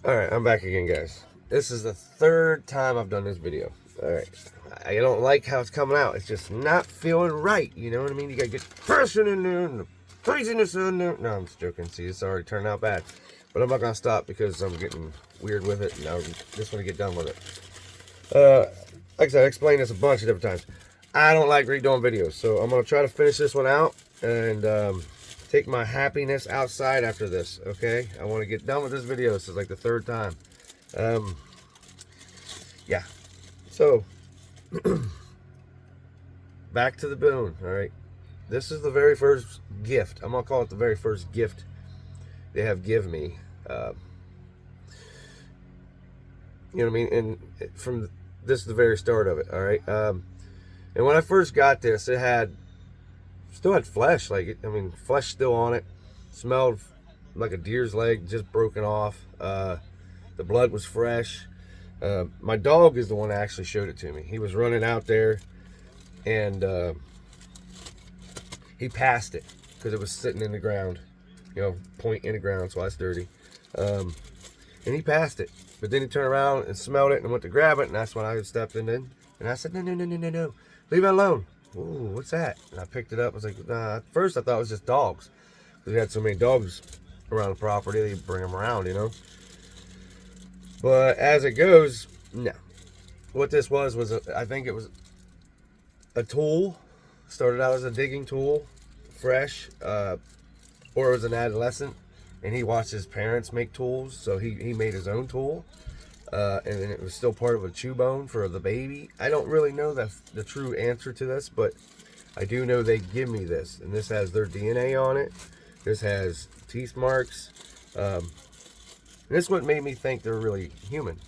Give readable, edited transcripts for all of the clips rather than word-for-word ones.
Alright, I'm back again, guys. This is the third time I've done this video. Alright. I don't like how it's coming out. It's just not feeling right. You know what I mean? You gotta get the passion in there and the craziness in there. No, I'm just joking. See, it's already turned out bad. But I'm not gonna stop because I'm getting weird with it and I just want to get done with it. Like I said, I explained this a bunch of different times. I don't like redoing videos, so I'm gonna try to finish this one out and take my happiness outside after this, okay? I want to get done with this video. This is like the third time. Yeah. So, back to the Boone, all right? This is the very first gift. I'm going to call it the very first gift they have given me. You know what I mean? And from this is the very start of it, all right? And when I first got this, it had still had flesh, flesh still on it. Smelled like a deer's leg just broken off. The blood was fresh. My dog is the one that actually showed it to me. He was running out there and he passed it because it was sitting in the ground, point in the ground, so that's dirty. And he passed it, but then he turned around and smelled it and went to grab it, and that's when I stepped in and I said, no, leave it alone. Ooh, what's that? And I picked it up. I was like, nah. At first I thought it was just dogs, because we had so many dogs around the property. They bring them around, But as it goes, no. What this was I think it was a tool. Started out as a digging tool, fresh, or it was an adolescent, and he watched his parents make tools, so he made his own tool. And then it was still part of a chew bone for the baby. I don't really know the true answer to this, but I do know they give me this, and this has their DNA on it. This has teeth marks. And this is what made me think they're really human.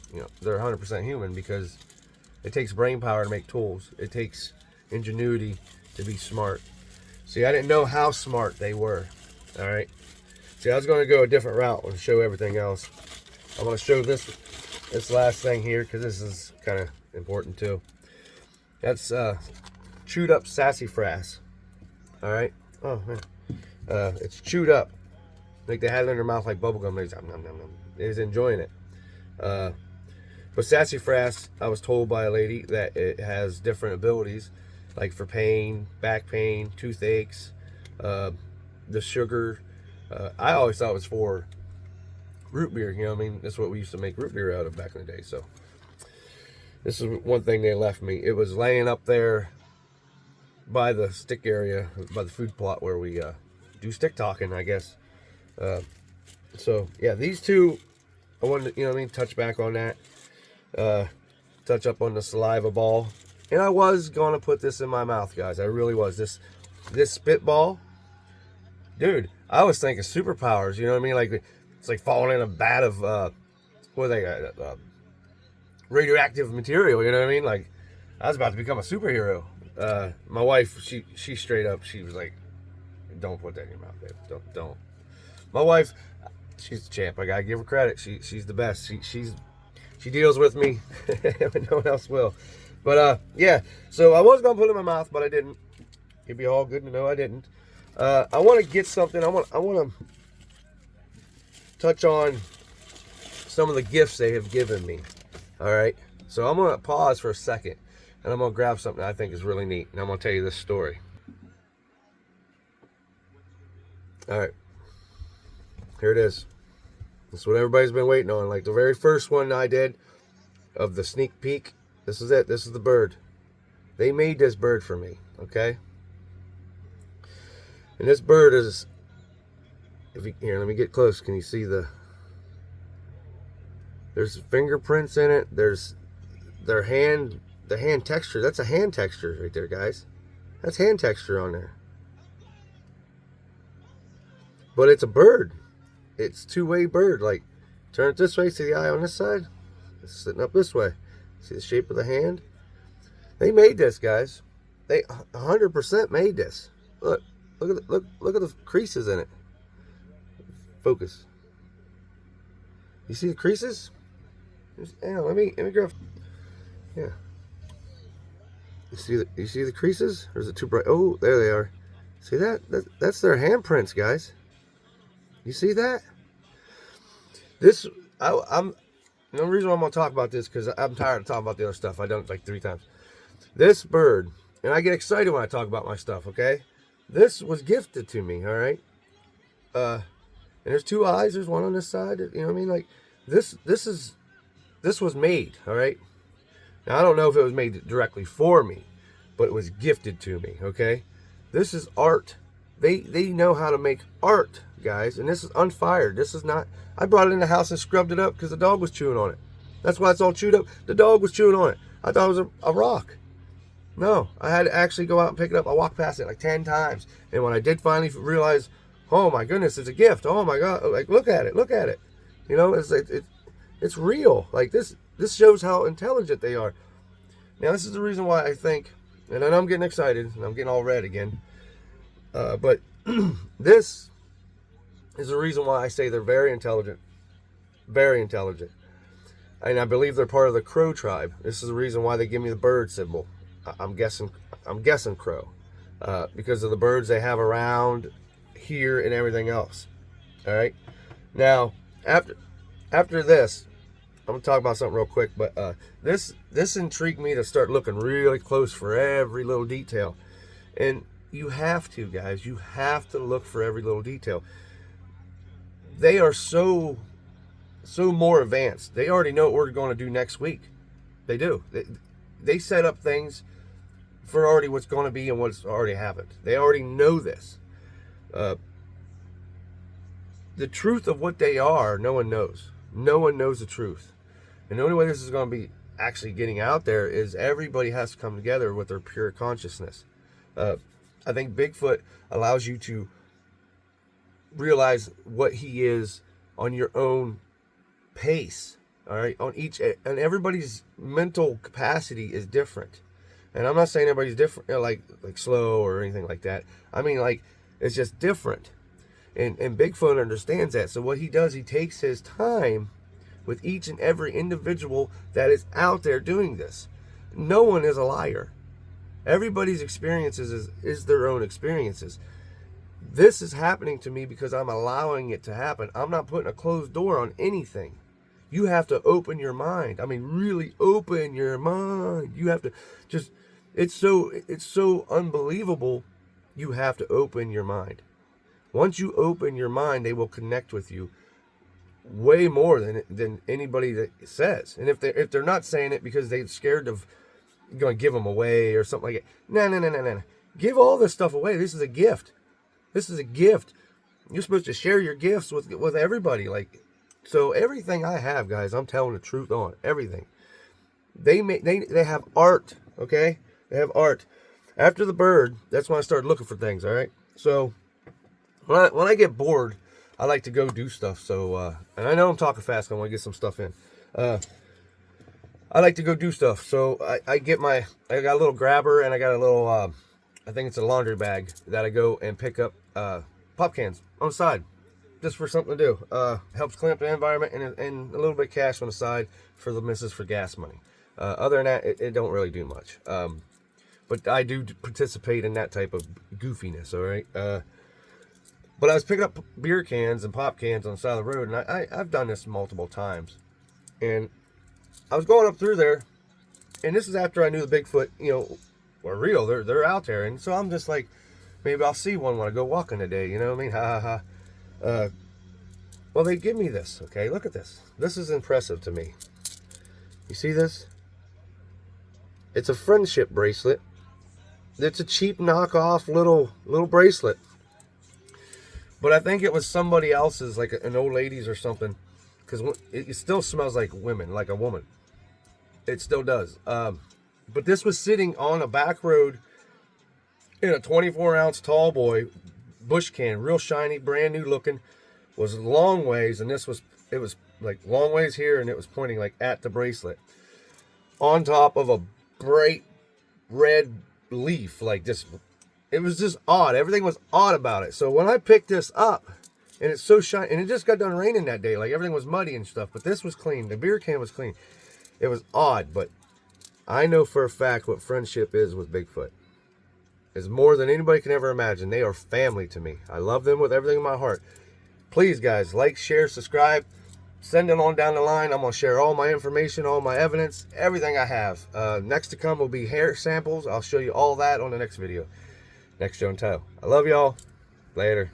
They're 100% human, because it takes brain power to make tools. It takes ingenuity to be smart. See, I didn't know how smart they were. All right. See, I was going to go a different route and show everything else. I'm going to show this last thing here, because this is kind of important too. That's chewed up sassafras. All right. Oh man, it's chewed up. Like they had it in their mouth like bubblegum. They was enjoying it. But sassafras, I was told by a lady that it has different abilities, like for pain, back pain, toothaches, the sugar. I always thought it was for root beer, that's what we used to make root beer out of back in the day. So this is one thing they left me. It was laying up there by the stick area, by the food plot where we do stick talking, I guess. So yeah, these two, I wanted to, touch back on that, touch up on the saliva ball. And I was going to put this in my mouth, guys. I really was. This spitball, dude, I was thinking superpowers, like it's like falling in a vat of what they got, radioactive material. Like I was about to become a superhero. My wife, she straight up, she was like, "Don't put that in your mouth, babe. Don't." My wife, she's a champ. I gotta give her credit. She's the best. She deals with me when no one else will. But yeah. So I was gonna put it in my mouth, but I didn't. It'd be all good to know I didn't. I want to get something. I want to touch on some of the gifts they have given me. All right. So I'm gonna pause for a second, and I'm gonna grab something I think is really neat, and I'm gonna tell you this story. All right. Here it is. This is what everybody's been waiting on. Like the very first one I did of the sneak peek. This is it. This is the bird. They made this bird for me. Okay. And this bird is, here, let me get close. Can you see there's fingerprints in it. There's the hand texture. That's a hand texture right there, guys. That's hand texture on there. But it's a bird. It's two-way bird. Like, turn it this way, see the eye on this side? It's sitting up this way. See the shape of the hand? They made this, guys. They 100% made this. Look at the creases in it. Focus. You see the creases? Hang on, let me grab. Yeah. You see the creases? Or is it too bright? Oh, there they are. See that? That's their handprints, guys. You see that? This I'm the reason why I'm gonna talk about this because I'm tired of talking about the other stuff. I done it like 3 times. This bird, and I get excited when I talk about my stuff. Okay, this was gifted to me. All right, and there's 2 eyes. There's one on this side. You know what I mean? Like this was made. All right. Now I don't know if it was made directly for me, but it was gifted to me. Okay, this is art. They know how to make art, guys, and this is unfired. This is not. I brought it in the house and scrubbed it up because the dog was chewing on it. That's why it's all chewed up. The dog was chewing on it. I thought it was a rock. No, I had to actually go out and pick it up. I walked past it like 10 times, and when I did finally realize, oh my goodness, it's a gift. Oh my God, like look at it, look at it. You know, it's real. Like this shows how intelligent they are. Now this is the reason why I think, and I know I'm getting excited and I'm getting all red again. But this is the reason why I say they're very intelligent. Very intelligent. And I believe they're part of the crow tribe. This is the reason why they give me the bird symbol. I'm guessing crow. Because of the birds they have around here and everything else. Alright? Now, after this, I'm going to talk about something real quick. But this intrigued me to start looking really close for every little detail. And you have to, guys. You have to look for every little detail. They are so more advanced. They already know what we're going to do next week. They do. They set up things for already what's going to be and what's already happened. They already know this. The truth of what they are, no one knows. No one knows the truth. And the only way this is going to be actually getting out there is everybody has to come together with their pure consciousness. I think Bigfoot allows you to realize what he is on your own pace. All right, and everybody's mental capacity is different. And I'm not saying everybody's different, like slow or anything like that. I mean, like, it's just different. And Bigfoot understands that. So what he does, he takes his time with each and every individual that is out there doing this. No one is a liar. Everybody's experiences is their own experiences. This is happening to me because I'm allowing it to happen. I'm not putting a closed door on anything. You have to open your mind. I mean, really open your mind. You have to just, it's so unbelievable. You have to open your mind. Once you open your mind, they will connect with you way more than anybody that says. And if they're not saying it because they're scared of going to give them away or something like that. No. Give all this stuff away. This is a gift. This is a gift. You're supposed to share your gifts with everybody. Like, so everything I have, guys, I'm telling the truth on everything. They have art, okay? They have art. After the bird, that's when I started looking for things, all right? So when I get bored, I like to go do stuff. So and I know I'm talking fast. I want to get some stuff in. I like to go do stuff. So I got a little grabber and I got a little, I think it's a laundry bag that I go and pick up pop cans on the side. Just for something to do. Helps clean up the environment and a little bit of cash on the side for the missus for gas money. Other than that, it don't really do much. But I do participate in that type of goofiness, all right? But I was picking up beer cans and pop cans on the side of the road, and I've done this multiple times. And I was going up through there, and this is after I knew the Bigfoot, were real. They're out there, and so I'm just like, maybe I'll see one when I go walking today. You know what I mean? Ha ha ha. Well, they give me this. Okay, look at this. This is impressive to me. You see this? It's a friendship bracelet. It's a cheap knockoff little bracelet. But I think it was somebody else's, like an old lady's or something, because it still smells like women, like a woman. It still does. But this was sitting on a back road in a 24-ounce tall boy bush can, real shiny, brand new looking. Was long ways, and it was like long ways here, and it was pointing like at the bracelet on top of a bright red leaf, like this. It was just odd. Everything was odd about it. So when I picked this up, and it's so shiny, and it just got done raining that day, like everything was muddy and stuff, but this was clean. The beer can was clean. It was odd, but I know for a fact what friendship is with Bigfoot. It's more than anybody can ever imagine. They are family to me. I love them with everything in my heart. Please, guys, like, share, subscribe. send it on down the line. I'm going to share all my information, all my evidence, everything I have. Next to come will be hair samples. I'll show you all that on the next video. Next show and tell. I love y'all. Later.